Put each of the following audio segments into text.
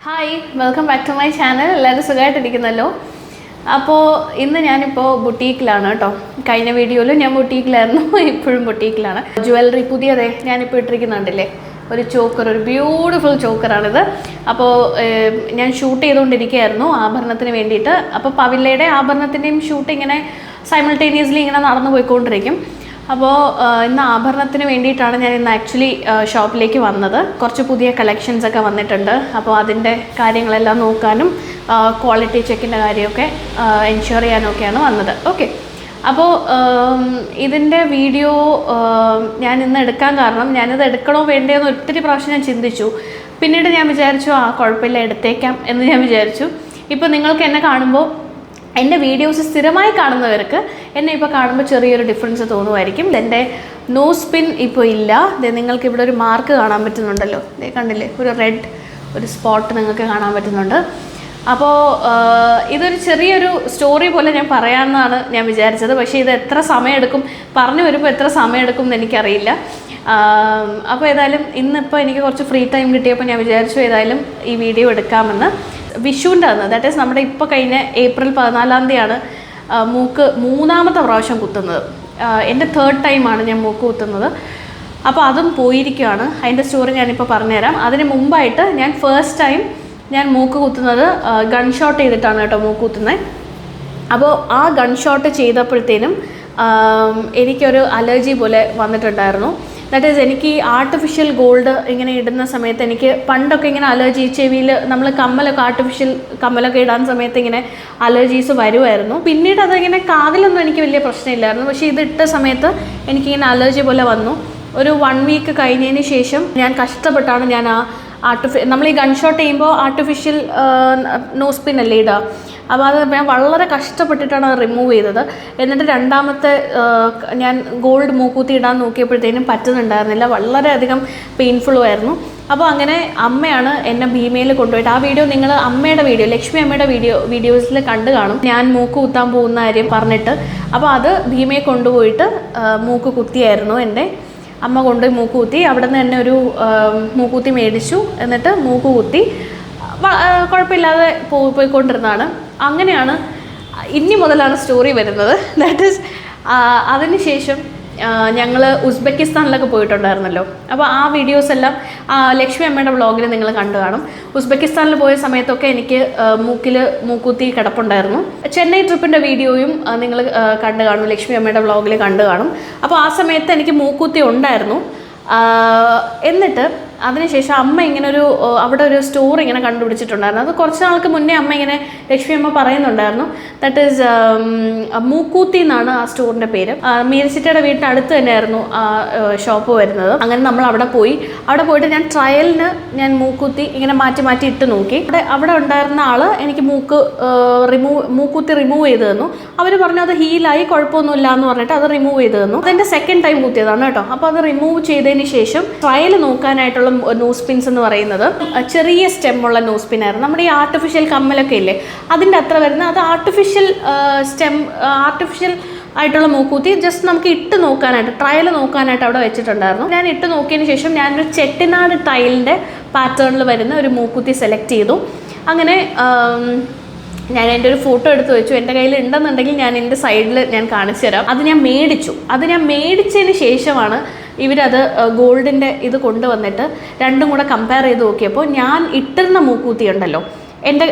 Hi, welcome back to my channel. എല്ലാവരും സുഖമായിട്ടിരിക്കുന്നല്ലോ. അപ്പോൾ ഇന്ന് ഞാനിപ്പോൾ ബുട്ടീക്കിലാണ് കേട്ടോ. കഴിഞ്ഞ വീഡിയോയിൽ ഞാൻ ബുട്ടീക്കിലായിരുന്നു, ഇപ്പോഴും ബുട്ടീക്കിലാണ്. ജ്വല്ലറി പുതിയതേ ഞാനിപ്പോൾ ഇട്ടിരിക്കുന്നുണ്ടല്ലേ, ഒരു ചോക്കർ, ഒരു ബ്യൂട്ടിഫുൾ ചോക്കറാണിത്. അപ്പോൾ ഞാൻ ഷൂട്ട് ചെയ്തുകൊണ്ടിരിക്കുകയായിരുന്നു ആഭരണത്തിന് വേണ്ടിയിട്ട്. അപ്പോൾ പവില്ലയുടെ ആഭരണത്തിൻ്റെയും ഷൂട്ട് ഇങ്ങനെ സൈമിൾട്ടേനിയസ്ലി ഇങ്ങനെ നടന്നു പോയിക്കൊണ്ടിരിക്കും. അപ്പോൾ ഇന്ന് ആഭരണത്തിന് വേണ്ടിയിട്ടാണ് ഞാൻ ഇന്ന് ആക്ച്വലി ഷോപ്പിലേക്ക് വന്നത്. കുറച്ച് പുതിയ കളക്ഷൻസൊക്കെ വന്നിട്ടുണ്ട്. അപ്പോൾ അതിൻ്റെ കാര്യങ്ങളെല്ലാം നോക്കാനും ക്വാളിറ്റി ചെക്കിൻ്റെ കാര്യമൊക്കെ എൻഷുർ ചെയ്യാനൊക്കെയാണ് വന്നത്. ഓക്കെ, അപ്പോൾ ഇതിൻ്റെ വീഡിയോ ഞാൻ ഇന്ന് എടുക്കാൻ കാരണം, ഞാനിത് എടുക്കണോ വേണ്ടയോ എന്ന് ഒത്തിരി പ്രാവശ്യം ഞാൻ ചിന്തിച്ചു. പിന്നീട് ഞാൻ വിചാരിച്ചു കുഴപ്പമില്ല, എടുത്തേക്കാം എന്ന് ഞാൻ വിചാരിച്ചു. ഇപ്പോൾ നിങ്ങൾക്ക് എന്നെ കാണുമ്പോൾ, എൻ്റെ വീഡിയോസ് സ്ഥിരമായി കാണുന്നവർക്ക് എന്നെ ഇപ്പോൾ കാണുമ്പോൾ ചെറിയൊരു ഡിഫറൻസ് തോന്നുമായിരിക്കും. എൻ്റെ നോസ് പിൻ ഇപ്പോൾ ഇല്ല. നിങ്ങൾക്ക് ഇവിടെ ഒരു മാർക്ക് കാണാൻ പറ്റുന്നുണ്ടല്ലോ, കണ്ടില്ലേ, ഒരു റെഡ് ഒരു സ്പോട്ട് നിങ്ങൾക്ക് കാണാൻ പറ്റുന്നുണ്ട്. അപ്പോൾ ഇതൊരു ചെറിയൊരു സ്റ്റോറി പോലെ ഞാൻ പറയാമെന്നാണ് ഞാൻ വിചാരിച്ചത്. പക്ഷേ ഇത് എത്ര സമയമെടുക്കും, പറഞ്ഞു വരുമ്പോൾ എത്ര സമയമെടുക്കും എന്ന് എനിക്കറിയില്ല. അപ്പോൾ ഏതായാലും ഇന്നിപ്പോൾ എനിക്ക് കുറച്ച് ഫ്രീ ടൈം കിട്ടിയപ്പോൾ ഞാൻ വിചാരിച്ചു ഏതായാലും ഈ വീഡിയോ എടുക്കാമെന്ന്. വിഷുവിൻ്റെ അന്ന്, ദാറ്റ് ഈസ് നമ്മുടെ ഇപ്പോൾ കഴിഞ്ഞ ഏപ്രിൽ 14-ാം തീയതിയാണ് മൂക്ക് 3-ാമത്തെ പ്രാവശ്യം കുത്തുന്നത്. എൻ്റെ 3rd ടൈമാണ് ഞാൻ മൂക്ക് കുത്തുന്നത്. അപ്പോൾ അതും പോയിരിക്കുകയാണ്. അതിൻ്റെ സ്റ്റോറി ഞാനിപ്പോൾ പറഞ്ഞുതരാം. അതിന് മുമ്പായിട്ട് ഞാൻ ഫസ്റ്റ് ടൈം ഞാൻ മൂക്ക് കുത്തുന്നത് ഗൺ ഷോട്ട് ചെയ്തിട്ടാണ് കേട്ടോ മൂക്ക് കുത്തുന്നത്. അപ്പോൾ ആ ഗൺ ഷോട്ട് ചെയ്തപ്പോഴത്തേനും എനിക്കൊരു അലർജി പോലെ വന്നിട്ടുണ്ടായിരുന്നു. ദാറ്റ് ഈസ്, എനിക്ക് ആർട്ടിഫിഷ്യൽ ഗോൾഡ് ഇങ്ങനെ ഇടുന്ന സമയത്ത് എനിക്ക് പണ്ടൊക്കെ ഇങ്ങനെ അലർജി, ചെവിയിൽ നമ്മൾ കമ്മലൊക്കെ ആർട്ടിഫിഷ്യൽ കമ്മലൊക്കെ ഇടാൻ സമയത്ത് ഇങ്ങനെ അലർജീസ് വരുമായിരുന്നു. പിന്നീട് അതിങ്ങനെ കാതിലൊന്നും എനിക്ക് വലിയ പ്രശ്നമില്ലായിരുന്നു. പക്ഷേ ഇതിട്ട സമയത്ത് എനിക്കിങ്ങനെ അലർജി പോലെ വന്നു. ഒരു 1 വീക്ക് കഴിഞ്ഞതിന് ശേഷം ഞാൻ കഷ്ടപ്പെട്ടാണ് ഞാൻ നമ്മൾ ഈ ഗൺ ഷോട്ട് ചെയ്യുമ്പോൾ ആർട്ടിഫിഷ്യൽ നോസ് പിൻ അല്ലേ ഇടുക. അപ്പോൾ അത് ഞാൻ വളരെ കഷ്ടപ്പെട്ടിട്ടാണ് അത് റിമൂവ് ചെയ്തത്. എന്നിട്ട് രണ്ടാമത്തെ ഞാൻ ഗോൾഡ് മൂക്കൂത്തി ഇടാൻ നോക്കിയപ്പോഴത്തേനും പറ്റുന്നുണ്ടായിരുന്നില്ല, വളരെയധികം പെയിൻഫുള്ളും ആയിരുന്നു. അപ്പോൾ അങ്ങനെ അമ്മയാണ് എന്നെ ഭീമയിൽ കൊണ്ടുപോയിട്ട്, ആ വീഡിയോ നിങ്ങൾ അമ്മയുടെ വീഡിയോ, ലക്ഷ്മി അമ്മയുടെ വീഡിയോസിൽ കണ്ടു കാണും, ഞാൻ മൂക്ക് കുത്താൻ പോകുന്ന കാര്യം പറഞ്ഞിട്ട്. അപ്പോൾ അത് ഭീമയെ കൊണ്ടുപോയിട്ട് മൂക്ക് കുത്തിയായിരുന്നു എൻ്റെ അമ്മ, കൊണ്ടുപോയി മൂക്ക് കുത്തി. അവിടെ നിന്ന് തന്നെ ഒരു മൂക്കുത്തി മേടിച്ചു. എന്നിട്ട് മൂക്ക് കുത്തി കുഴപ്പമില്ലാതെ പോയിക്കൊണ്ടിരുന്നതാണ്. അങ്ങനെയാണ് ഇനി മുതലാണ് സ്റ്റോറി വരുന്നത്. ദാറ്റ് ഈസ്, അതിനുശേഷം ഞങ്ങൾ ഉസ്ബെക്കിസ്ഥാനിലൊക്കെ പോയിട്ടുണ്ടായിരുന്നല്ലോ. അപ്പോൾ ആ വീഡിയോസ് എല്ലാം ലക്ഷ്മി അമ്മയുടെ വ്ളോഗിൽ നിങ്ങൾ കണ്ടു കാണും. ഉസ്ബെക്കിസ്ഥാനിൽ പോയ സമയത്തൊക്കെ എനിക്ക് മൂക്കിൽ മൂക്കുത്തി കിടപ്പുണ്ടായിരുന്നു. ചെന്നൈ ട്രിപ്പിൻ്റെ വീഡിയോയും നിങ്ങൾ കണ്ടു കാണും, ലക്ഷ്മി അമ്മയുടെ വ്ളോഗിൽ കണ്ടു കാണും. അപ്പോൾ ആ സമയത്ത് എനിക്ക് മൂക്കുത്തി ഉണ്ടായിരുന്നു. എന്നിട്ട് അതിനുശേഷം അമ്മ ഇങ്ങനെ അവിടെ ഒരു സ്റ്റോർ ഇങ്ങനെ കണ്ടുപിടിച്ചിട്ടുണ്ടായിരുന്നു. അത് കുറച്ച് നാൾക്ക് മുന്നേ അമ്മ ഇങ്ങനെ, ലക്ഷ്മി അമ്മ പറയുന്നുണ്ടായിരുന്നു. ദാറ്റ് ഈസ് മൂക്കൂത്തി എന്നാണ് ആ സ്റ്റോറിൻ്റെ പേര്. മീരച്ചിറ്റയുടെ വീട്ടിൻ്റെ അടുത്ത് തന്നെയായിരുന്നു ആ ഷോപ്പ് വരുന്നത്. അങ്ങനെ നമ്മൾ അവിടെ പോയിട്ട് ഞാൻ ട്രയലിന് ഞാൻ മൂക്കുത്തി ഇങ്ങനെ മാറ്റി ഇട്ട് നോക്കി. അവിടെ ഉണ്ടായിരുന്ന ആൾ എനിക്ക് മൂക്കുത്തി റിമൂവ് ചെയ്ത് തന്നു. അവർ പറഞ്ഞു അത് ഹീലായി, കുഴപ്പമൊന്നുമില്ല എന്ന് പറഞ്ഞിട്ട് അത് റിമൂവ് ചെയ്ത് തന്നു. അതെൻ്റെ 2nd ടൈം കുത്തിയതാണ് കേട്ടോ. അപ്പോൾ അത് റിമൂവ് ചെയ്തതിന് ശേഷം ട്രയൽ നോക്കാനായിട്ടുള്ള നോസ് പിൻസ് എന്ന് പറയുന്നത് ചെറിയ സ്റ്റെമ്മുള്ള നോസ് പിൻ ആയിരുന്നു. നമ്മുടെ ഈ ആർട്ടിഫിഷ്യൽ കമ്മലൊക്കെ ഇല്ലേ, അതിൻ്റെ അത്ര വരുന്ന, അത് ആർട്ടിഫിഷ്യൽ ആയിട്ടുള്ള മൂക്കൂത്തി ജസ്റ്റ് നമുക്ക് ഇട്ട് നോക്കാനായിട്ട്, ട്രയൽ നോക്കാനായിട്ട് അവിടെ വെച്ചിട്ടുണ്ടായിരുന്നു. ഞാൻ ഇട്ട് നോക്കിയതിന് ശേഷം ഞാനൊരു ചെട്ടിനാട് ടൈലിൻ്റെ പാറ്റേണിൽ വരുന്ന ഒരു മൂക്കുത്തി സെലക്ട് ചെയ്തു. അങ്ങനെ ഞാൻ എൻ്റെ ഒരു ഫോട്ടോ എടുത്ത് വെച്ചു. എൻ്റെ കയ്യിൽ ഉണ്ടെന്നുണ്ടെങ്കിൽ ഞാൻ എൻ്റെ സൈഡിൽ ഞാൻ കാണിച്ചു തരാം. അത് ഞാൻ മേടിച്ചതിന് ശേഷമാണ് ഇവരത് ഗോൾഡിൻ്റെ ഇത് കൊണ്ടുവന്നിട്ട് രണ്ടും കൂടെ കമ്പയർ ചെയ്ത് നോക്കിയപ്പോൾ ഞാൻ ഇട്ടിരുന്ന മൂക്കൂത്തി ഉണ്ടല്ലോ, എൻ്റെ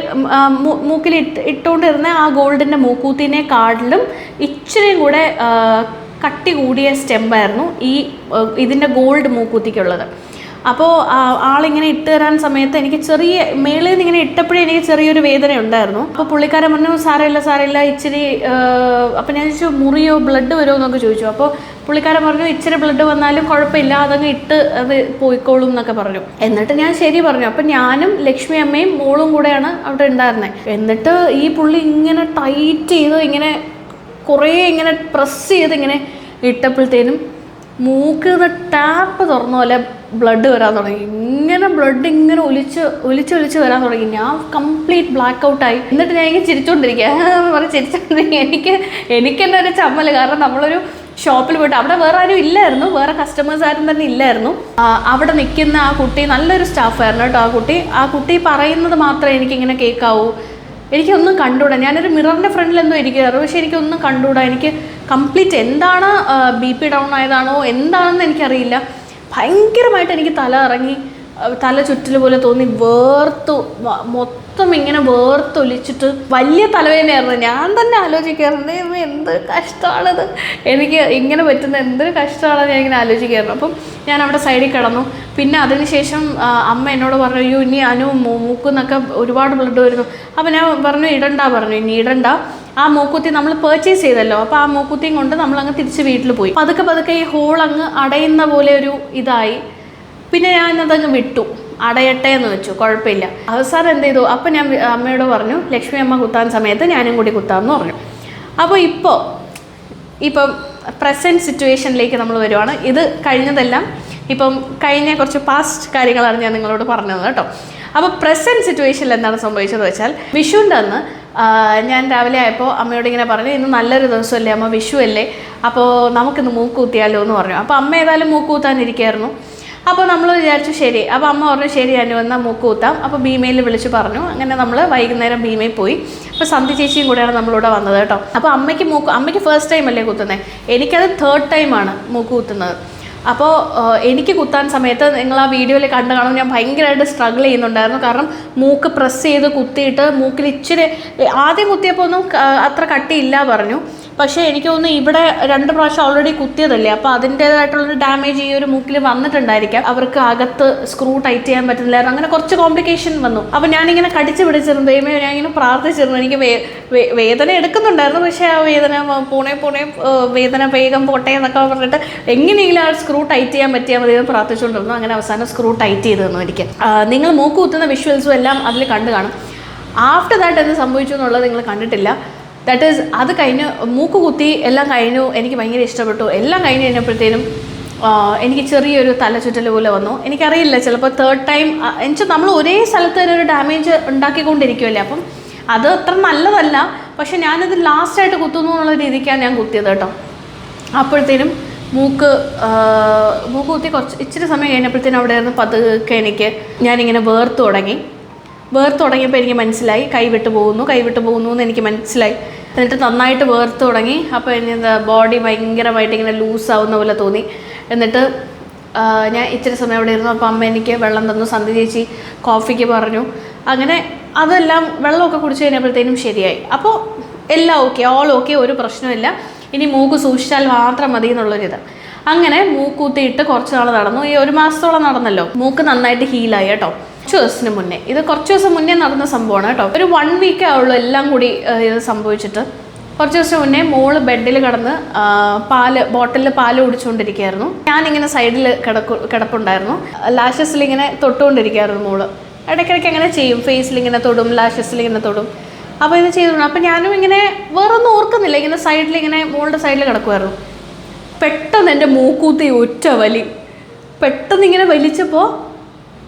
മൂക്കിൽ ഇട്ടുകൊണ്ടിരുന്ന ആ ഗോൾഡിൻ്റെ മൂക്കൂത്തിനെ കാട്ടിലും ഇച്ചിരിയും കൂടെ കട്ടി കൂടിയ സ്റ്റെമ്പായിരുന്നു ഇതിൻ്റെ ഗോൾഡ് മൂക്കൂത്തിക്കുള്ളത്. അപ്പോൾ ആളിങ്ങനെ ഇട്ട് തരാൻ സമയത്ത് എനിക്ക് മേളിൽ നിന്ന് ഇങ്ങനെ ഇട്ടപ്പോഴേ എനിക്ക് ചെറിയൊരു വേദന ഉണ്ടായിരുന്നു. അപ്പോൾ പുള്ളിക്കാരൻ പറഞ്ഞു സാരമില്ല ഇച്ചിരി. അപ്പോൾ ഞാൻ ചോദിച്ചു മുറിയോ ബ്ലഡ് വരുമോ എന്നൊക്കെ ചോദിച്ചു. അപ്പോൾ പുള്ളിക്കാരൻ പറഞ്ഞു ഇച്ചിരി ബ്ലഡ് വന്നാലും കുഴപ്പമില്ല, അതങ്ങ് ഇട്ട് അത് പോയിക്കോളും എന്നൊക്കെ പറഞ്ഞു. എന്നിട്ട് ഞാൻ ശരി പറഞ്ഞു. അപ്പം ഞാനും ലക്ഷ്മി അമ്മയും മോളും കൂടെയാണ് അവിടെ ഉണ്ടായിരുന്നത്. എന്നിട്ട് ഈ പുള്ളി ഇങ്ങനെ ടൈറ്റ് ചെയ്ത് ഇങ്ങനെ കുറേ ഇങ്ങനെ പ്രസ് ചെയ്ത് ഇങ്ങനെ ഇട്ടപ്പോഴത്തേനും മൂക്ക് ടാപ്പ് തുറന്ന പോലെ ബ്ലഡ് വരാൻ തുടങ്ങി. ബ്ലഡ് ഇങ്ങനെ ഒലിച്ച് വരാൻ തുടങ്ങി. ഞാൻ കംപ്ലീറ്റ് ബ്ലാക്ക് ഔട്ടായി. എന്നിട്ട് ഞാൻ ഇങ്ങനെ ചിരിച്ചോണ്ടിരിക്കുക എനിക്ക് തന്നെ ഒരു ചമ്മൽ. കാരണം നമ്മളൊരു ഷോപ്പിൽ പോയിട്ട് അവിടെ വേറെ ആരും ഇല്ലായിരുന്നു, വേറെ കസ്റ്റമേഴ്സ് ആരും തന്നെ ഇല്ലായിരുന്നു. അവിടെ നിൽക്കുന്ന ആ കുട്ടി നല്ലൊരു സ്റ്റാഫായിരുന്നു കേട്ടോ. ആ കുട്ടി പറയുന്നത് മാത്രമേ എനിക്കിങ്ങനെ കേൾക്കാവൂ, എനിക്കൊന്നും കണ്ടുകൂടാ. ഞാനൊരു മിററിൻ്റെ ഫ്രണ്ടിൽ എന്തോ ഇരിക്കുകയായിരുന്നു, പക്ഷേ എനിക്കൊന്നും കണ്ടുകൂടാ. എനിക്ക് കംപ്ലീറ്റ് എന്താണ് BP ഡൗൺ ആയതാണോ എന്താണെന്ന് എനിക്കറിയില്ല. ഭയങ്കരമായിട്ട് എനിക്ക് തല ഇറങ്ങി, തല ചുറ്റൽ പോലെ തോന്നി, മൊത്തം ഇങ്ങനെ വേർത്തൊലിച്ചിട്ട് വലിയ തലവേദനയായിരുന്നു. ഞാൻ തന്നെ ആലോചിക്കാറുണ്ട് എന്ത് കഷ്ടമാണത്, എനിക്ക് ഇങ്ങനെ പറ്റുന്ന എന്തൊരു കഷ്ടമാണെന്ന് ഞാൻ ഇങ്ങനെ ആലോചിക്കായിരുന്നു. അപ്പം ഞാൻ അവിടെ സൈഡിൽ കിടന്നു. പിന്നെ അതിനുശേഷം അമ്മ എന്നോട് പറഞ്ഞു, അയ്യോ ഇനി മൂക്കുന്നൊക്കെ ഒരുപാട് ബ്ലഡ് വരുന്നു. അപ്പം ഞാൻ പറഞ്ഞു ഇനി ഇടണ്ട. ആ മൂക്കുത്തി നമ്മൾ പർച്ചേസ് ചെയ്തല്ലോ, അപ്പോൾ ആ മൂക്കുത്തിയും കൊണ്ട് നമ്മളങ്ങ് തിരിച്ച് വീട്ടിൽ പോയി. പതുക്കെ ഈ ഹോൾ അങ്ങ് അടയുന്ന പോലെ ഒരു ഇതായി. പിന്നെ ഞാനതങ്ങ് വിട്ടു, അടയട്ടെ എന്ന് വെച്ചു, കുഴപ്പമില്ല. അവസാനം എന്ത് ചെയ്തു, അപ്പം ഞാൻ അമ്മയോട് പറഞ്ഞു ലക്ഷ്മി അമ്മ കുത്താൻ സമയത്ത് ഞാനും കൂടി കുത്താമെന്ന് പറഞ്ഞു. അപ്പോൾ ഇപ്പം പ്രസൻറ്റ് സിറ്റുവേഷനിലേക്ക് നമ്മൾ വരുവാണ്. ഇത് കഴിഞ്ഞതെല്ലാം കഴിഞ്ഞ കുറച്ച് പാസ്റ്റ് കാര്യങ്ങളാണ് ഞാൻ നിങ്ങളോട് പറഞ്ഞത് കേട്ടോ. അപ്പോൾ പ്രസൻറ്റ് സിറ്റുവേഷനിൽ എന്താണ് സംഭവിച്ചതെന്ന് വെച്ചാൽ, വിഷുവിൻ്റെ അന്ന് ഞാൻ രാവിലെ ആയപ്പോൾ അമ്മയോട് ഇങ്ങനെ പറഞ്ഞു, ഇന്ന് നല്ലൊരു ദിവസമല്ലേ അമ്മ, വിഷു അല്ലേ, അപ്പോൾ നമുക്കിന്ന് മൂക്ക് കുത്തിയാലോ എന്ന് പറഞ്ഞു. അപ്പോൾ അമ്മ ഏതായാലും മൂക്ക് കുത്താനിരിക്കുകയായിരുന്നു. അപ്പോൾ നമ്മൾ വിചാരിച്ചു ശരി. അപ്പോൾ അമ്മ പറഞ്ഞു ശരി അനു എന്നാൽ മൂക്ക് കുത്താം. അപ്പോൾ ഭീമയിൽ വിളിച്ച് പറഞ്ഞു. അങ്ങനെ നമ്മൾ വൈകുന്നേരം ഭീമയിൽ പോയി. അപ്പോൾ സന്ധ്യ ചേച്ചിയും കൂടെയാണ് നമ്മളിവിടെ വന്നത് കേട്ടോ. അപ്പോൾ അമ്മയ്ക്ക് ഫസ്റ്റ് ടൈം അല്ലേ കുത്തുന്നത്, എനിക്കത് 3rd ടൈമാണ് മൂക്ക് കുത്തുന്നത്. അപ്പോൾ എനിക്ക് കുത്താൻ സമയത്ത് നിങ്ങൾ ആ വീഡിയോയിൽ കണ്ടു കാണും, ഞാൻ ഭയങ്കരമായിട്ട് സ്ട്രഗിൾ ചെയ്യുന്നുണ്ടായിരുന്നു. കാരണം മൂക്ക് പ്രസ് ചെയ്ത് കുത്തിയിട്ട് മൂക്കിൽ ഇച്ചിരി ആദ്യം കുത്തിയപ്പോൾ ഒന്നും അത്ര കട്ടിയില്ല പറഞ്ഞു. പക്ഷേ എനിക്ക് തോന്നുന്നു ഇവിടെ 2 പ്രാവശ്യം ഓൾറെഡി കുത്തിയതല്ലേ, അപ്പോൾ അതിൻ്റേതായിട്ടുള്ളൊരു ഡാമേജ് ഈ ഒരു മൂക്കിൽ വന്നിട്ടുണ്ടായിരിക്കാം. അവർക്ക് അകത്ത് സ്ക്രൂ ടൈറ്റ് ചെയ്യാൻ പറ്റുന്നില്ലായിരുന്നു, അങ്ങനെ കുറച്ച് കോംപ്ലിക്കേഷൻ വന്നു. അപ്പോൾ ഞാനിങ്ങനെ കടിച്ച് പിടിച്ചിരുന്നു, ഞാനിങ്ങനെ പ്രാർത്ഥിച്ചിരുന്നു. എനിക്ക് വേദന എടുക്കുന്നുണ്ടായിരുന്നു, പക്ഷേ ആ വേദന പോണേ വേദന വേഗം പോട്ടെ എന്നൊക്കെ പറഞ്ഞിട്ട് എങ്ങനെയെങ്കിലും ആ സ്ക്രൂ ടൈറ്റ് ചെയ്യാൻ പറ്റിയാൽ മതി എന്ന് പ്രാർത്ഥിച്ചുകൊണ്ടിരുന്നു. അങ്ങനെ അവസാനം സ്ക്രൂ ടൈറ്റ് ചെയ്ത് തന്നു എനിക്ക്. നിങ്ങൾ മൂക്ക് കുത്തുന്ന വിഷ്വൽസും എല്ലാം അതിൽ കണ്ടു കാണും. ആഫ്റ്റർ ദാറ്റ് എന്ത് സംഭവിച്ചു എന്നുള്ളത് നിങ്ങൾ കണ്ടിട്ടില്ല. ദാറ്റ് ഈസ് അത് കഴിഞ്ഞ് മൂക്ക് കുത്തി എല്ലാം കഴിഞ്ഞു, എനിക്ക് ഭയങ്കര ഇഷ്ടപ്പെട്ടു. എല്ലാം കഴിഞ്ഞ് കഴിഞ്ഞപ്പോഴത്തേനും എനിക്ക് ചെറിയൊരു തലചുറ്റൽ പോലെ വന്നു. എനിക്കറിയില്ല, ചിലപ്പോൾ 3rd ടൈം എന്നുവെച്ചാൽ നമ്മൾ ഒരേ സ്ഥലത്ത് തന്നെ ഒരു ഡാമേജ് ഉണ്ടാക്കിക്കൊണ്ടിരിക്കുമല്ലേ, അപ്പം അത് അത്ര നല്ലതല്ല. പക്ഷെ ഞാനത് ലാസ്റ്റായിട്ട് കുത്തുന്നു എന്നുള്ള രീതിക്കാണ് ഞാൻ കുത്തിയത് കേട്ടോ. അപ്പോഴത്തേനും മൂക്ക് കുത്തി ഇച്ചിരി സമയം കഴിഞ്ഞപ്പോഴത്തേനും അവിടെ നിന്ന് പതുക്കെ ഞാനിങ്ങനെ വേർത്ത് തുടങ്ങിയപ്പോൾ എനിക്ക് മനസ്സിലായി കൈവിട്ട് പോകുന്നു എന്ന് എനിക്ക് മനസ്സിലായി. എന്നിട്ട് നന്നായിട്ട് വേർത്ത് തുടങ്ങി. അപ്പോൾ എന്താ ബോഡി ഭയങ്കരമായിട്ട് ഇങ്ങനെ ലൂസാവുന്ന പോലെ തോന്നി. എന്നിട്ട് ഞാൻ ഇച്ചിരി സമയം അവിടെ ഇരുന്നു. അപ്പോൾ അമ്മ എനിക്ക് വെള്ളം തന്നു, സന്ധ്യ ചേച്ചി കോഫിക്ക് പറഞ്ഞു. അങ്ങനെ അതെല്ലാം വെള്ളമൊക്കെ കുടിച്ച് കഴിഞ്ഞപ്പോഴത്തേനും ശരിയായി. അപ്പോൾ എല്ലാം ഓക്കെ, ഓൾ ഓക്കെ, ഒരു പ്രശ്നമില്ല. ഇനി മൂക്ക് സൂക്ഷിച്ചാൽ മാത്രം മതി എന്നുള്ളൊരിത്. അങ്ങനെ മൂക്കൂത്തിയിട്ട് കുറച്ച് നാൾ നടന്നു. ഈ 1 മാസത്തോളം നടന്നല്ലോ. മൂക്ക് നന്നായിട്ട് ഹീലായി കേട്ടോ. കുറച്ച് ദിവസം മുന്നേ നടന്ന സംഭവമാണ് കേട്ടോ. ഒരു 1 വീക്കേ ആവുള്ളൂ എല്ലാം കൂടി ഇത് സംഭവിച്ചിട്ട്. കുറച്ച് ദിവസം മുന്നേ മോള് ബെഡിൽ കിടന്ന് ബോട്ടിലിൽ പാല് കുടിച്ചുകൊണ്ടിരിക്കുകയായിരുന്നു. ഞാനിങ്ങനെ സൈഡിൽ കിടപ്പുണ്ടായിരുന്നു. ലാഷസിൽ ഇങ്ങനെ തൊട്ടുകൊണ്ടിരിക്കുകയായിരുന്നു മോള്. ഇടയ്ക്കിടയ്ക്ക് അങ്ങനെ ചെയ്യും, ഫേസിലിങ്ങനെ തൊടും, ലാഷസിലിങ്ങനെ തൊടും. അപ്പോൾ ഇത് ചെയ്തു. അപ്പോൾ ഞാനും ഇങ്ങനെ വേറൊന്നും ഓർക്കുന്നില്ല, ഇങ്ങനെ സൈഡിലിങ്ങനെ മോളുടെ സൈഡിൽ കിടക്കുമായിരുന്നു. പെട്ടെന്ന് എൻ്റെ മൂക്കൂത്തി ഒറ്റ വലി. പെട്ടെന്ന് ഇങ്ങനെ വലിച്ചപ്പോൾ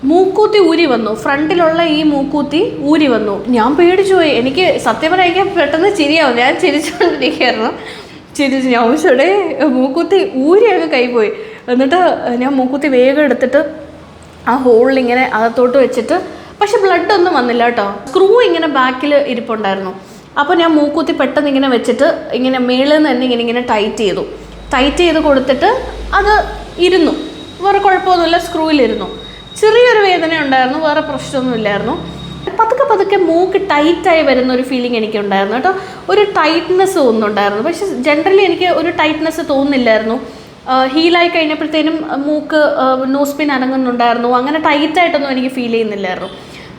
മൂക്കൂത്തി ഊരി വന്നു. ഫ്രണ്ടിലുള്ള ഈ മൂക്കൂത്തി ഊരി വന്നു. ഞാൻ പേടിച്ചു പോയി. എനിക്ക് സത്യം പറയാൻ പെട്ടെന്ന് ചിരിയാവും. ഞാൻ ചിരിച്ചുകൊണ്ടിരിക്കുകയായിരുന്നു. ഞാൻ ചോടെ മൂക്കൂത്തി ഊരി അങ്ങ് കൈ പോയി. എന്നിട്ട് ഞാൻ മൂക്കൂത്തി വേഗം എടുത്തിട്ട് ആ ഹോളിലിങ്ങനെ അകത്തോട്ട് വെച്ചിട്ട്, പക്ഷെ ബ്ലഡ് ഒന്നും വന്നില്ല കേട്ടോ. സ്ക്രൂ ഇങ്ങനെ ബാക്കിൽ ഇരിപ്പുണ്ടായിരുന്നു. അപ്പോൾ ഞാൻ മൂക്കൂത്തി പെട്ടെന്ന് ഇങ്ങനെ വെച്ചിട്ട് ഇങ്ങനെ മേളിൽ നിന്ന് തന്നെ ഇങ്ങനെ ടൈറ്റ് ചെയ്ത് കൊടുത്തിട്ട് അത് ഇരുന്നു. വേറെ കുഴപ്പമൊന്നുമില്ല, സ്ക്രൂവിലിരുന്നു. ചെറിയൊരു വേദന ഉണ്ടായിരുന്നു, വേറെ പ്രശ്നമൊന്നും ഇല്ലായിരുന്നു. പതുക്കെ മൂക്ക് ടൈറ്റായി വരുന്ന ഒരു ഫീലിംഗ് എനിക്കുണ്ടായിരുന്നു കേട്ടോ. ഒരു ടൈറ്റ്നെസ് തോന്നുന്നുണ്ടായിരുന്നു, പക്ഷെ ജനറലി എനിക്ക് ഒരു ടൈറ്റ്നെസ് തോന്നുന്നില്ലായിരുന്നു. ഹീലായി കഴിഞ്ഞപ്പോഴത്തേനും മൂക്ക് നോസ് പിൻ അനങ്ങുന്നുണ്ടായിരുന്നു. അങ്ങനെ ടൈറ്റായിട്ടൊന്നും എനിക്ക് ഫീൽ ചെയ്യുന്നില്ലായിരുന്നു.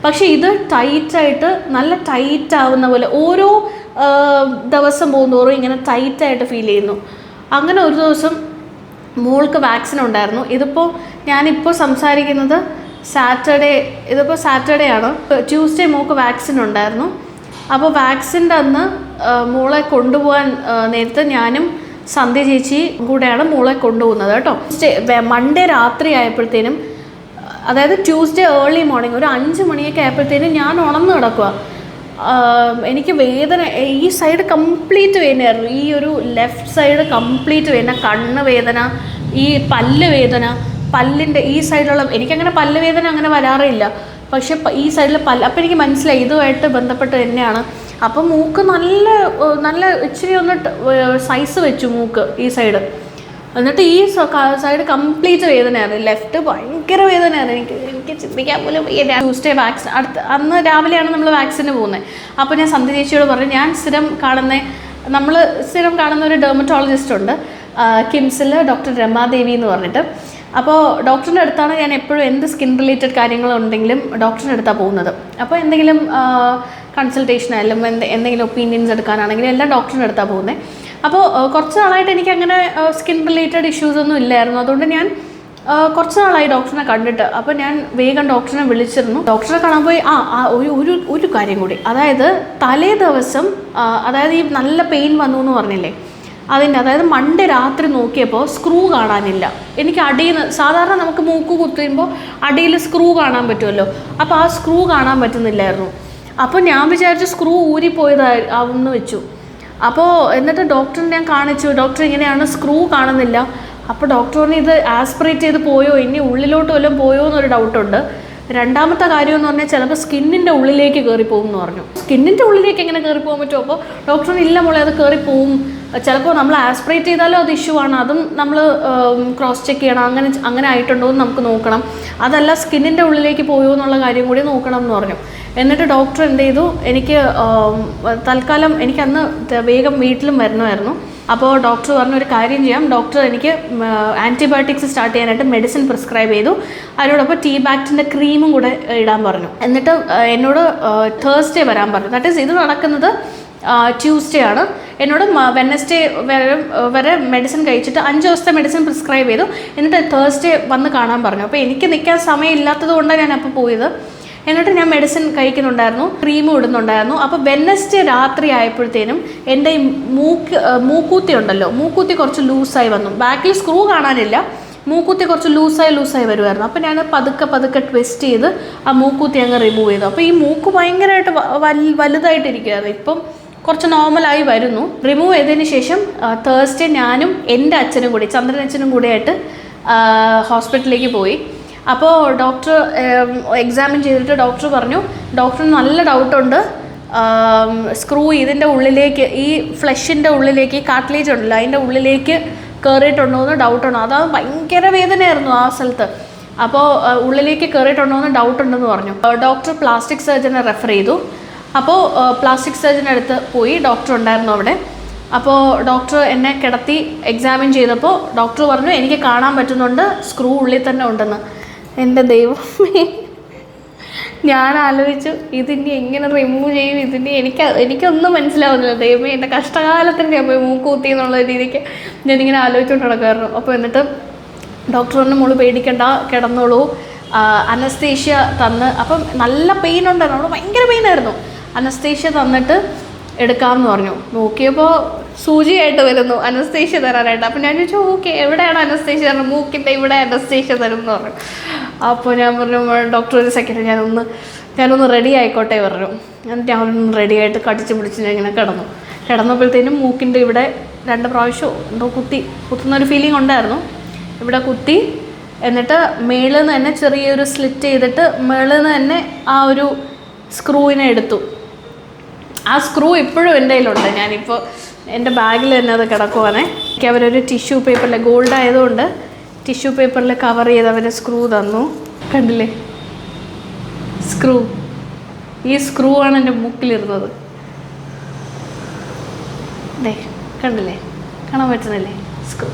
പക്ഷേ ഇത് ടൈറ്റായിട്ട് നല്ല ടൈറ്റ് ആവുന്ന പോലെ ഓരോ ദിവസം പോകുന്നതോറും ഇങ്ങനെ ടൈറ്റായിട്ട് ഫീൽ ചെയ്യുന്നു. അങ്ങനെ ഒരു ദിവസം മോൾക്ക് വാക്സിൻ ഉണ്ടായിരുന്നു. ഞാനിപ്പോൾ സംസാരിക്കുന്നത് സാറ്റർഡേ ആണ്. ട്യൂസ്ഡേ മോൾക്ക് വാക്സിൻ ഉണ്ടായിരുന്നു. അപ്പോൾ വാക്സിൻ്റെ അന്ന് മോളെ കൊണ്ടുപോകാൻ നേരത്തെ ഞാനും സന്ധ്യ ചേച്ചി കൂടെയാണ് മോളെ കൊണ്ടുപോകുന്നത് കേട്ടോ. മൺഡേ രാത്രി ആയപ്പോഴത്തേനും, അതായത് ട്യൂസ്ഡേ ഏർലി മോർണിംഗ് ഒരു 5 മണിയൊക്കെ ആയപ്പോഴത്തേനും ഞാൻ ഉണർന്ന് കിടക്കുക. എനിക്ക് വേദന, ഈ സൈഡ് കംപ്ലീറ്റ് വേദനയായിരുന്നു. ഈ ഒരു ലെഫ്റ്റ് സൈഡ് കംപ്ലീറ്റ് വേദന, കണ്ണ് വേദന, ഈ പല്ല് വേദന, പല്ലിൻ്റെ ഈ സൈഡിലുള്ള, എനിക്കങ്ങനെ പല്ല് വേദന അങ്ങനെ വരാറില്ല, പക്ഷെ ഈ സൈഡിൽ പല്ല്. അപ്പോൾ എനിക്ക് മനസ്സിലായി ഇതുമായിട്ട് ബന്ധപ്പെട്ട് തന്നെയാണ്. അപ്പോൾ മൂക്ക് നല്ല നല്ല ഇച്ചിരി ഒന്ന് സൈസ് വെച്ചു മൂക്ക് ഈ സൈഡ്. എന്നിട്ട് ഈ സൈഡ് കംപ്ലീറ്റ് വേദനയാണ്, ലെഫ്റ്റ് ഭയങ്കര വേദനയാണ്. എനിക്ക് ചിന്തിക്കാൻ പോലും ട്യൂസ്ഡേ വാക്സിൻ അന്ന് രാവിലെയാണ് നമ്മൾ വാക്സിന് പോകുന്നത്. അപ്പോൾ ഞാൻ സന്ധ്യ ചേച്ചിയോട് പറഞ്ഞു, ഞാൻ നമ്മൾ സ്ഥിരം കാണുന്ന ഒരു ഡെർമറ്റോളജിസ്റ്റ് ഉണ്ട് കിംസിൽ, ഡോക്ടർ രമാദേവി എന്ന് പറഞ്ഞിട്ട്. അപ്പോൾ ഡോക്ടറിൻ്റെ അടുത്താണ് ഞാൻ എപ്പോഴും എന്ത് സ്കിൻ റിലേറ്റഡ് കാര്യങ്ങളുണ്ടെങ്കിലും ഡോക്ടറിൻ്റെ അടുത്താണ് പോകുന്നത്. അപ്പോൾ എന്തെങ്കിലും കൺസൾട്ടേഷൻ ആയാലും എന്തെങ്കിലും ഒപ്പീനിയൻസ് എടുക്കാനാണെങ്കിലും എല്ലാം ഡോക്ടറിൻ്റെ അടുത്താണ് പോകുന്നത്. അപ്പോൾ കുറച്ച് നാളായിട്ട് എനിക്കങ്ങനെ സ്കിൻ റിലേറ്റഡ് ഇഷ്യൂസൊന്നും ഇല്ലായിരുന്നു. അതുകൊണ്ട് ഞാൻ കുറച്ച് നാളായി ഡോക്ടറിനെ കണ്ടിട്ട്. അപ്പോൾ ഞാൻ വേഗം ഡോക്ടറിനെ വിളിച്ചിരുന്നു. ഡോക്ടറെ കാണാൻ പോയി. ഒരു കാര്യം കൂടി, അതായത് തലേ ദിവസം, അതായത് ഈ നല്ല പെയിൻ വന്നു എന്ന് പറഞ്ഞില്ലേ, അതായത് മൺഡേ രാത്രി നോക്കിയപ്പോൾ സ്ക്രൂ കാണാനില്ല. എനിക്ക് അടിയിൽ നിന്ന്, സാധാരണ നമുക്ക് മൂക്ക് കുത്തുമ്പോൾ അടിയിൽ സ്ക്രൂ കാണാൻ പറ്റുമല്ലോ, അപ്പോൾ ആ സ്ക്രൂ കാണാൻ പറ്റുന്നില്ലായിരുന്നു. അപ്പോൾ ഞാൻ വിചാരിച്ചു സ്ക്രൂ ഊരിപ്പോയതാവുമെന്ന് വെച്ചു. അപ്പോൾ എന്നിട്ട് ഡോക്ടറിനെ ഞാൻ കാണിച്ചു, ഡോക്ടർ ഇങ്ങനെയാണ്, സ്ക്രൂ കാണുന്നില്ല. അപ്പോൾ ഡോക്ടർ പറഞ്ഞു ഇത് ആസ്പിറേറ്റ് ചെയ്ത് പോയോ, ഇനി ഉള്ളിലോട്ട് വല്ലതും പോയോ എന്നൊരു ഡൗട്ടുണ്ട്. രണ്ടാമത്തെ കാര്യം എന്ന് പറഞ്ഞാൽ ചിലപ്പോൾ സ്കിന്നിൻ്റെ ഉള്ളിലേക്ക് കയറിപ്പോകും എന്ന് പറഞ്ഞു. സ്കിന്നിൻ്റെ ഉള്ളിലേക്ക് എങ്ങനെ കയറിപ്പോകാൻ പറ്റുമോ? അപ്പോൾ ഡോക്ടറിന് ഇല്ല മോളെ, അത് കയറിപ്പോവും, ചിലപ്പോൾ നമ്മൾ ആസ്പിറേറ്റ് ചെയ്താലും അത് ഇഷ്യൂ ആണ്, അതും നമ്മൾ ക്രോസ് ചെക്ക് ചെയ്യണം, അങ്ങനെ ആയിട്ടുണ്ടോ എന്ന് നമുക്ക് നോക്കണം, അതല്ല സ്കിന്നിൻ്റെ ഉള്ളിലേക്ക് പോയോ എന്നുള്ള കാര്യം കൂടി നോക്കണം എന്ന് പറഞ്ഞു. എന്നിട്ട് ഡോക്ടർ എന്ത് ചെയ്തു, എനിക്ക് തൽക്കാലം എനിക്കന്ന് വേഗം വീട്ടിലും വരണമായിരുന്നു. അപ്പോൾ ഡോക്ടർ പറഞ്ഞു ഒരു കാര്യം ചെയ്യാം, ഡോക്ടർ എനിക്ക് ആൻറ്റിബയോട്ടിക്സ് സ്റ്റാർട്ട് ചെയ്യാനായിട്ട് മെഡിസിൻ പ്രിസ്ക്രൈബ് ചെയ്തു. അതിനോടൊപ്പം ടീ ബാക്റ്റിൻ്റെ ക്രീമും കൂടെ ഇടാൻ പറഞ്ഞു. എന്നിട്ട് എന്നോട് തേഴ്സ്ഡേ വരാൻ പറഞ്ഞു. ദാറ്റ് ഈസ് ഇത് നടക്കുന്നത് ട്യൂസ്ഡേ ആണ്. എന്നോട് വെനസ്ഡേ വരെ മെഡിസിൻ കഴിച്ചിട്ട് 5 ദിവസത്തെ മെഡിസിൻ പ്രിസ്ക്രൈബ് ചെയ്തു. എന്നിട്ട് തേഴ്സ്ഡേ വന്ന് കാണാൻ പറഞ്ഞു. അപ്പോൾ എനിക്ക് നിൽക്കാൻ സമയമില്ലാത്തത് കൊണ്ടാണ് ഞാൻ അപ്പോൾ പോയത്. എന്നിട്ട് ഞാൻ മെഡിസിൻ കഴിക്കുന്നുണ്ടായിരുന്നു, ക്രീമും ഇടുന്നുണ്ടായിരുന്നു. അപ്പോൾ വെനസ്ഡേ രാത്രി ആയപ്പോഴത്തേനും എൻ്റെ ഈ മൂക്കൂത്തി ഉണ്ടല്ലോ, മൂക്കൂത്തി കുറച്ച് ലൂസായി വന്നു. ബാക്കിൽ സ്ക്രൂ കാണാനില്ല, മൂക്കൂത്തി കുറച്ച് ലൂസായി വരുമായിരുന്നു. അപ്പോൾ ഞാൻ പതുക്കെ ട്വിസ്റ്റ് ചെയ്ത് ആ മൂക്കൂത്തി അങ്ങ് റിമൂവ് ചെയ്തു. അപ്പോൾ ഈ മൂക്ക് ഭയങ്കരമായിട്ട് വലുതായിട്ടിരിക്കുകയായിരുന്നു. ഇപ്പം കുറച്ച് നോർമലായി വരുന്നു. റിമൂവ് ചെയ്തതിന് ശേഷം തേഴ്സ്ഡേ ഞാനും എൻ്റെ അച്ഛനും കൂടി, ചന്ദ്രൻ അച്ഛനും കൂടിയായിട്ട് ഹോസ്പിറ്റലിലേക്ക് പോയി. അപ്പോൾ ഡോക്ടർ എക്സാമിൻ ചെയ്തിട്ട് ഡോക്ടർ പറഞ്ഞു, ഡോക്ടറിന് നല്ല ഡൗട്ടുണ്ട്, സ്ക്രൂ ഇതിൻ്റെ ഉള്ളിലേക്ക്, ഈ ഫ്ലഷിൻ്റെ ഉള്ളിലേക്ക്, ഈ കാർട്ടിലേജ് ഉണ്ടല്ലോ അതിൻ്റെ ഉള്ളിലേക്ക് കയറിയിട്ടുണ്ടോ എന്ന് ഡൗട്ടുണ്ട്. അതാണ് ഭയങ്കര വേദനയായിരുന്നു ആ സ്ഥലത്ത്. അപ്പോൾ ഉള്ളിലേക്ക് കയറിയിട്ടുണ്ടോ എന്ന് ഡൗട്ടുണ്ടെന്ന് പറഞ്ഞു. ഡോക്ടർ പ്ലാസ്റ്റിക് സർജനെ റെഫർ ചെയ്തു. അപ്പോൾ പ്ലാസ്റ്റിക് സർജൻ്റെ അടുത്ത് പോയി, ഡോക്ടർ ഉണ്ടായിരുന്നു അവിടെ. അപ്പോൾ ഡോക്ടർ എന്നെ കിടത്തി എക്സാമിൻ ചെയ്തപ്പോൾ ഡോക്ടർ പറഞ്ഞു എനിക്ക് കാണാൻ പറ്റുന്നുണ്ട്, സ്ക്രൂ ഉള്ളിൽ തന്നെ ഉണ്ടെന്ന്. എൻ്റെ ദൈവമേ, ഞാൻ ആലോചിച്ചു ഇതിൻ്റെ എങ്ങനെ റിമൂവ് ചെയ്യും, ഇതിൻ്റെ എനിക്കൊന്നും മനസ്സിലാവുന്നില്ല. ദൈവമേ, എൻ്റെ കഷ്ടകാലത്തിന് ഞാൻ പോയി മൂക്കൂത്തി എന്നുള്ള രീതിക്ക് ഞാനിങ്ങനെ ആലോചിച്ചുകൊണ്ട് നടക്കുമായിരുന്നു. അപ്പോൾ എന്നിട്ട് ഡോക്ടർ പറഞ്ഞു മോള് പേടിക്കണ്ട, കിടന്നോളൂ, അനസ്തേഷ്യ തന്ന്, അപ്പം നല്ല പെയിൻ ഉണ്ടായിരുന്നു, അവിടെ ഭയങ്കര പെയിനായിരുന്നു. അനസ്തേഷ്യ തന്നിട്ട് എടുക്കാമെന്ന് പറഞ്ഞു. നോക്കിയപ്പോൾ സൂചിയായിട്ട് വരുന്നു അനസ്തേഷ്യ തരാനായിട്ട്. അപ്പോൾ ഞാൻ ചോദിച്ചു ഓക്കെ എവിടെയാണ് അനസ്തേഷ്യ തരണം, മൂക്കിൻ്റെ ഇവിടെ അനസ്തേഷ്യ തരും എന്ന് പറഞ്ഞു. അപ്പോൾ ഞാൻ പറഞ്ഞു ഡോക്ടർ ഒരു സെക്കൻഡ് ഞാനൊന്ന് റെഡി ആയിക്കോട്ടെ പറഞ്ഞു. എന്നിട്ട് ഞാനൊന്ന് റെഡി ആയിട്ട് കടിച്ച് പിടിച്ച് ഞാൻ ഇങ്ങനെ കിടന്നപ്പോഴത്തേനും മൂക്കിൻ്റെ ഇവിടെ 2 പ്രാവശ്യം എന്തോ കുത്തുന്നൊരു ഫീലിംഗ് ഉണ്ടായിരുന്നു. ഇവിടെ കുത്തി, എന്നിട്ട് മേളിൽ നിന്ന് തന്നെ ചെറിയൊരു സ്ലിറ്റ് ചെയ്തിട്ട് മേളിൽ നിന്ന് തന്നെ ആ ഒരു സ്ക്രൂവിനെ എടുത്തു. ആ സ്ക്രൂ ഇപ്പോഴും എൻ്റെ കയ്യിലുണ്ട്, ഞാനിപ്പോൾ എൻ്റെ ബാഗിൽ തന്നെ അത് കിടക്കുവാണേ. എനിക്ക് അവരൊരു ടിഷ്യൂ പേപ്പറിൽ, ഗോൾഡ് ആയതുകൊണ്ട് ടിഷ്യൂ പേപ്പറിൽ കവർ ചെയ്ത് അവർ സ്ക്രൂ തന്നു. കണ്ടില്ലേ സ്ക്രൂ, ഈ സ്ക്രൂ ആണ് എൻ്റെ മൂക്കിലിരുന്നത്. കണ്ടില്ലേ, കാണാൻ പറ്റുന്നില്ലേ സ്ക്രൂ.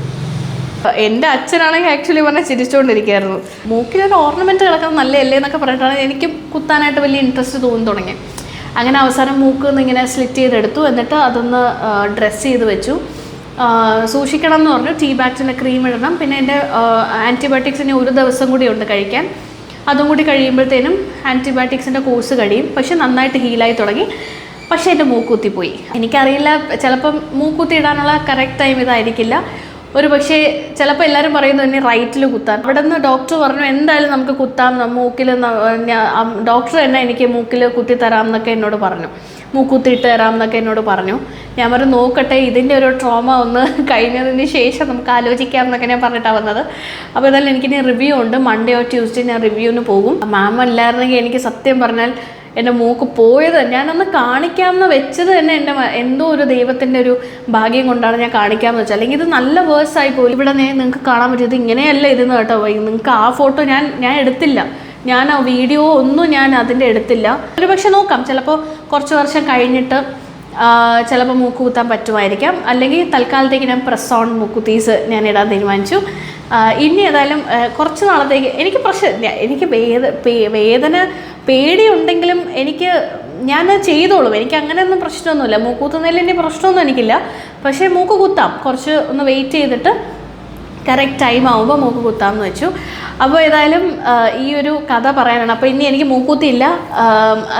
എൻ്റെ അച്ഛനാണെങ്കിൽ ആക്ച്വലി പറഞ്ഞാൽ ചിരിച്ചുകൊണ്ടിരിക്കുകയായിരുന്നു. മൂക്കിലൊരു ഓർണമെൻറ്റ് കിടക്കുന്നത് നല്ലതല്ലേ എന്നൊക്കെ പറഞ്ഞിട്ടാണ് എനിക്കും കുത്താനായിട്ട് വലിയ ഇൻട്രസ്റ്റ് തോന്നി തുടങ്ങി. അങ്ങനെ അവസാനം മൂക്ക് നിന്ന് ഇങ്ങനെ സ്ലിറ്റ് ചെയ്തെടുത്തു. എന്നിട്ട് അതൊന്ന് ഡ്രസ്സ് ചെയ്ത് വെച്ചു. സൂക്ഷിക്കണം എന്ന് പറഞ്ഞു, ടീ ബാക്റ്റിൻ്റെ ക്രീം ഇടണം, പിന്നെ എൻ്റെ ആൻറ്റിബയോട്ടിക്സിന് 1 ദിവസം കൂടി ഉണ്ട് കഴിക്കാൻ. അതും കൂടി കഴിയുമ്പോഴത്തേനും ആൻറ്റിബയോട്ടിക്സിൻ്റെ കോഴ്സ് കഴിയും. പക്ഷെ നന്നായിട്ട് ഹീലായി തുടങ്ങി. പക്ഷേ എൻ്റെ മൂക്കുത്തിപ്പോയി. എനിക്കറിയില്ല, ചിലപ്പം മൂക്കുത്തി ഇടാനുള്ള കറക്റ്റ് ടൈം ഇതായിരിക്കില്ല. ഒരു പക്ഷേ ചിലപ്പോൾ എല്ലാവരും പറയുന്നു ഇനി റൈറ്റിൽ കുത്താൻ. അവിടെ നിന്ന് ഡോക്ടർ പറഞ്ഞു എന്തായാലും നമുക്ക് കുത്താം, മൂക്കിൽ ഡോക്ടർ തന്നെ എനിക്ക് മൂക്കിൽ കുത്തിത്തരാം എന്നൊക്കെ എന്നോട് പറഞ്ഞു, മൂക്കുത്തിയിട്ട് തരാം എന്നൊക്കെ എന്നോട് പറഞ്ഞു. ഞാൻ പറഞ്ഞു നോക്കട്ടെ, ഇതിൻ്റെ ഒരു ട്രോമ ഒന്ന് കഴിഞ്ഞതിന് ശേഷം നമുക്ക് ആലോചിക്കാം എന്നൊക്കെ ഞാൻ പറഞ്ഞിട്ടാണ് വന്നത്. അപ്പോൾ എന്തായാലും എനിക്കിനി റിവ്യൂ ഉണ്ട്, മൺഡേ ഓർ ട്യൂസ്ഡേ ഞാൻ റിവ്യൂവിന് പോകും. മാം അല്ലായിരുന്നെങ്കിൽ എനിക്ക് സത്യം പറഞ്ഞാൽ എൻ്റെ മൂക്ക് പോയത് ഞാനൊന്ന് കാണിക്കാമെന്ന് വെച്ചത് തന്നെ എൻ്റെ എന്തോ ഒരു ദൈവത്തിൻ്റെ ഒരു ഭാഗ്യം കൊണ്ടാണ് ഞാൻ കാണിക്കാമെന്ന് വെച്ചത്. അല്ലെങ്കിൽ ഇത് നല്ല വേഴ്സായി പോയി. ഇവിടെ നിങ്ങൾക്ക് കാണാൻ പറ്റിയത് ഇങ്ങനെയല്ല ഇരുന്ന് കേട്ടോ. നിങ്ങൾക്ക് ആ ഫോട്ടോ ഞാൻ എടുത്തില്ല, ഞാൻ ആ വീഡിയോ ഒന്നും ഞാൻ അതിൻ്റെ എടുത്തില്ല. ഒരു പക്ഷെ നോക്കാം, ചിലപ്പോൾ കുറച്ച് വർഷം കഴിഞ്ഞിട്ട് ചിലപ്പോൾ മൂക്ക് കുത്താൻ പറ്റുമായിരിക്കാം. അല്ലെങ്കിൽ തൽക്കാലത്തേക്ക് ഞാൻ പ്രസ് ഓൺ മൂക്കുത്തീസ് ഞാൻ ഇടാൻ തീരുമാനിച്ചു. ഇനി ഏതായാലും കുറച്ച് നാളത്തേക്ക് എനിക്ക് വേദന പേടിയുണ്ടെങ്കിലും ഞാൻ ചെയ്തോളും. എനിക്ക് അങ്ങനെയൊന്നും പ്രശ്നമൊന്നുമില്ല. മൂക്ക് കുത്തുന്നതിൽ ഇനി പ്രശ്നമൊന്നും എനിക്കില്ല. പക്ഷേ മൂക്ക് കുത്താം, കുറച്ച് ഒന്ന് വെയിറ്റ് ചെയ്തിട്ട് കറക്റ്റ് ടൈം ആകുമ്പോൾ മൂക്ക് കുത്താമെന്ന് വെച്ചു. അപ്പോൾ ഏതായാലും ഈ ഒരു കഥ പറയാനാണ്. അപ്പോൾ ഇനി എനിക്ക് മൂക്കുത്തില്ല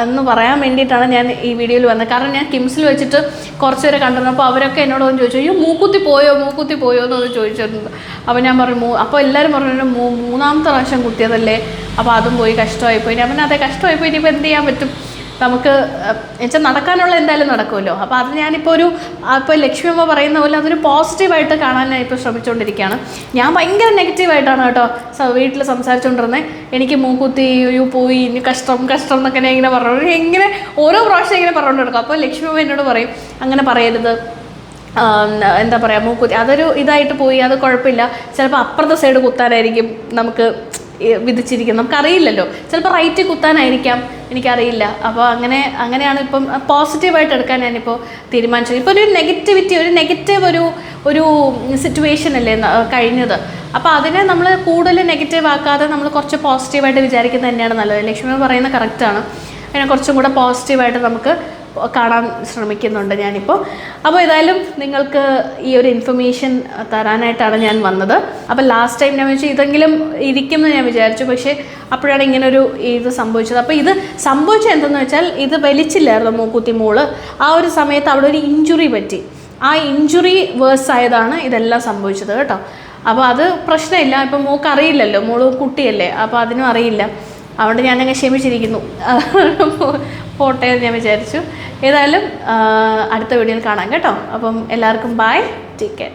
എന്ന് പറയാൻ വേണ്ടിയിട്ടാണ് ഞാൻ ഈ വീഡിയോയിൽ വന്നത്. കാരണം ഞാൻ കിംസിൽ വെച്ചിട്ട് കുറച്ച് പേരെ കണ്ടിരുന്നപ്പോൾ അവരൊക്കെ എന്നോടൊന്ന് ചോദിച്ചു, അയ്യോ മൂക്കുത്തി പോയോ എന്നൊന്ന് ചോദിച്ചിരുന്നത്. അപ്പോൾ ഞാൻ പറഞ്ഞു അപ്പോൾ എല്ലാവരും പറഞ്ഞു മൂന്നാമത്തെ പ്രാവശ്യം കുത്തിയതല്ലേ, അപ്പോൾ അതും പോയി, കഷ്ടമായിപ്പോയി. ഞാൻ പറഞ്ഞു അതെ കഷ്ടമായിപ്പോയി, ഇനിയിപ്പോൾ എന്ത് ചെയ്യാൻ പറ്റും, നമുക്ക് എന്നുവെച്ചാൽ നടക്കാനുള്ള എന്തായാലും നടക്കുമല്ലോ. അപ്പോൾ അത് ഞാനിപ്പോൾ ഇപ്പോൾ ലക്ഷ്മി അമ്മ പറയുന്ന പോലെ അതൊരു പോസിറ്റീവായിട്ട് കാണാൻ ഞാൻ ഇപ്പോൾ ശ്രമിച്ചുകൊണ്ടിരിക്കുകയാണ്. ഞാൻ ഭയങ്കര നെഗറ്റീവായിട്ടാണ് കേട്ടോ വീട്ടിൽ സംസാരിച്ചുകൊണ്ടിരുന്നത്. എനിക്ക് മൂക്കുത്തി പോയി, ഇനി കഷ്ടം എന്നൊക്കെ ഞാൻ ഇങ്ങനെ പറഞ്ഞു, ഇങ്ങനെ ഓരോ പ്രാവശ്യം ഇങ്ങനെ പറഞ്ഞുകൊണ്ട് എടുക്കും. അപ്പോൾ ലക്ഷ്മി അമ്മ എന്നോട് പറയും അങ്ങനെ പറയരുത്, എന്താ പറയുക മൂക്കുത്തി അതൊരു ഇതായിട്ട് പോയി, അത് കുഴപ്പമില്ല, ചിലപ്പോൾ അപ്പുറത്തെ സൈഡ് കുത്താനായിരിക്കും നമുക്ക് വിധിച്ചിരിക്കുന്നത്, നമുക്കറിയില്ലല്ലോ, ചിലപ്പോൾ റൈറ്റ് കുത്താനായിരിക്കാം, എനിക്കറിയില്ല. അപ്പോൾ അങ്ങനെയാണ് ഇപ്പം പോസിറ്റീവായിട്ട് എടുക്കാൻ ഞാനിപ്പോൾ തീരുമാനിച്ചത്. ഇപ്പോൾ ഒരു നെഗറ്റീവ് ഒരു സിറ്റുവേഷൻ അല്ലേ കഴിഞ്ഞത്. അപ്പോൾ അതിനെ നമ്മൾ കൂടുതൽ നെഗറ്റീവ് ആക്കാതെ നമ്മൾ കുറച്ച് പോസിറ്റീവായിട്ട് വിചാരിക്കുന്നത് തന്നെയാണ് നല്ലത്. ലക്ഷ്മി പറയുന്നത് കറക്റ്റാണ്. അതിനെ കുറച്ചും കൂടെ പോസിറ്റീവായിട്ട് നമുക്ക് കാണാൻ ശ്രമിക്കുന്നുണ്ട് ഞാനിപ്പോൾ. അപ്പോൾ ഏതായാലും നിങ്ങൾക്ക് ഈ ഒരു ഇൻഫർമേഷൻ തരാനായിട്ടാണ് ഞാൻ വന്നത്. അപ്പോൾ ലാസ്റ്റ് ടൈം ഞാൻ വെച്ചാൽ ഇതെങ്കിലും ഇരിക്കുമെന്ന് ഞാൻ വിചാരിച്ചു, പക്ഷേ അപ്പോഴാണ് ഇങ്ങനൊരു ഇത് സംഭവിച്ചത്. അപ്പോൾ ഇത് സംഭവിച്ചത് എന്തെന്ന് വെച്ചാൽ ഇത് വലിച്ചില്ലായിരുന്നു മൂക്കുത്തി മോള്. ആ ഒരു സമയത്ത് അവിടെ ഒരു ഇഞ്ചുറി പറ്റി. ആ ഇഞ്ചുറി വേഴ്സ് ആയതാണ് ഇതെല്ലാം സംഭവിച്ചത് കേട്ടോ. അപ്പോൾ അത് പ്രശ്നമില്ല. ഇപ്പം മോൾക്ക് അറിയില്ലല്ലോ, മോള് കുട്ടിയല്ലേ, അപ്പോൾ അതിനും അറിയില്ല. അതുകൊണ്ട് ഞാനങ്ങ് ക്ഷമിച്ചിരിക്കുന്നു, പോട്ടെ എന്ന് ഞാൻ വിചാരിച്ചു. ഏതായാലും അടുത്ത വീഡിയോയിൽ കാണാം കേട്ടോ. അപ്പം എല്ലാവർക്കും ബൈ, ടേക്ക് കെയർ.